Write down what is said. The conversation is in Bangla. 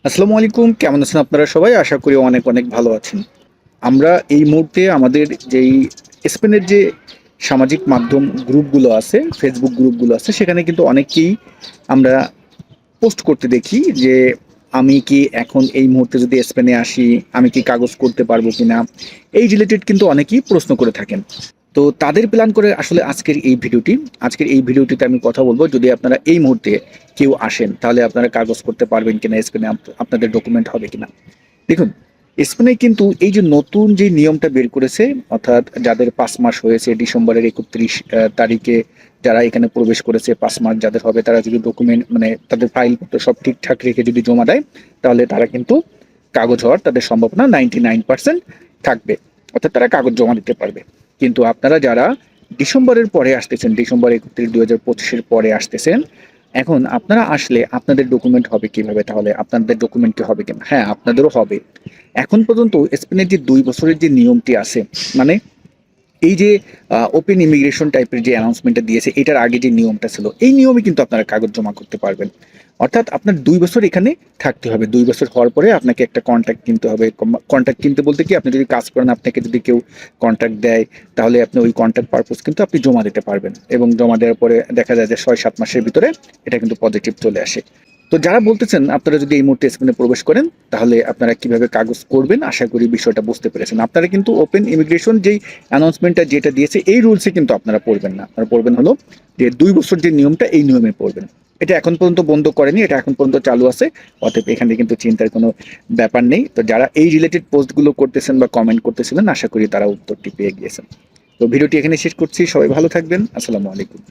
আসসালামু আলাইকুম, কেমন আছেন আপনারা সবাই? আশা করি অনেক অনেক ভালো আছেন। আমরা এই মুহূর্তে আমাদের যেই স্পেনের যে সামাজিক মাধ্যম গ্রুপগুলো আছে, ফেসবুক গ্রুপগুলো আছে, সেখানে কিন্তু অনেকেই আমরা পোস্ট করতে দেখি যে আমি কি এখন এই মুহূর্তে যদি স্পেনে আসি, আমি কি কাগজ করতে পারবো কিনা? এই রিলেটেড কিন্তু অনেকেই প্রশ্ন করে থাকেন। তো তাদের প্ল্যান করে আসলে আজকের এই ভিডিওটিতে আমি কথা বলবো, যদি আপনারা এই মুহূর্তে কেউ আসেন তাহলে আপনারা কাগজ করতে পারবেন কিনা, স্পেনে আপনাদের ডকুমেন্ট হবে কিনা। দেখুন, স্পেনে কিন্তু এই যে নতুন যে নিয়মটা বের করেছে, অর্থাৎ যাদের ৫ মাস হয়েছে ডিসেম্বরের ৩১ তারিখে যারা এখানে প্রবেশ করেছে, ৫ মাস যাদের হবে তারা যদি ডকুমেন্ট মানে তাদের ফাইলপত্র সব ঠিকঠাক রেখে যদি জমা দেয়, তাহলে তারা কিন্তু কাগজ হওয়ার তাদের সম্ভাবনা 99% থাকবে, অর্থাৎ তারা কাগজ জমা দিতে পারবে। কিন্তু আপনারা যারা ডিসেম্বরের পরে আসতেছেন, ডিসেম্বর ৩১, ২০২৫ পরে আসতেছেন, এখন আপনারা আসলে আপনাদের ডকুমেন্ট হবে কিভাবে? তাহলে আপনাদের ডকুমেন্ট কি হবে কিনা? হ্যাঁ, আপনাদেরও হবে। এখন পর্যন্ত স্পেনের যে ২ বছরের যে নিয়মটি আছে, মানে এই যে ওপেন ইমিগ্রেশন টাইপের যে অ্যানাউন্সমেন্টটা দিয়েছে, এটার আগে যে নিয়মটা ছিল, এই নিয়মে কিন্তু আপনারা কাগজ জমা করতে পারবেন। অর্থাৎ আপনার ২ বছর এখানে থাকতে হবে। ২ বছর হওয়ার পরে আপনাকে একটা কন্ট্রাক্ট কিনতে হবে। কন্ট্রাক্ট কিনতে বলতে কি, আপনি যদি কাজ করেন, আপনাকে যদি কেউ কন্ট্রাক্ট দেয়, তাহলে আপনি ওই কন্ট্রাক্ট পারপোজ কিন্তু আপনি জমা দিতে পারবেন, এবং জমা দেওয়ার পরে দেখা যায় যে ৬-৭ মাসের ভিতরে এটা কিন্তু পজিটিভ চলে আসে। তো যারা বলতেছেন আপনারা যদি এই মুহূর্তে স্পেনে প্রবেশ করেন, তাহলে আপনারা কিভাবে কাগজ করবেন, আশা করি বিষয়টা বুঝতে পেরেছেন। আপনারা কিন্তু ওপেন ইমিগ্রেশন যেই অ্যানাউন্সমেন্টটা যেটা দিয়েছে, এই রুলসে কিন্তু আপনারা পড়বেন না। আপনারা পড়বেন হলো যে ২ বছর যে নিয়মটা, এই নিয়মে পড়বেন। এটা এখন পর্যন্ত বন্ধ করেনি, এটা এখন পর্যন্ত চালু আছে। অতএব এখানে কিন্তু চিন্তার কোনো ব্যাপার নেই। তো যারা এই রিলেটেড পোস্টগুলো করতেছেন বা কমেন্ট করতেছিলেন, আশা করি তারা উত্তরটি পেয়ে গিয়েছেন। তো ভিডিওটি এখানে শেষ করছি। সবাই ভালো থাকবেন। আসসালামু আলাইকুম।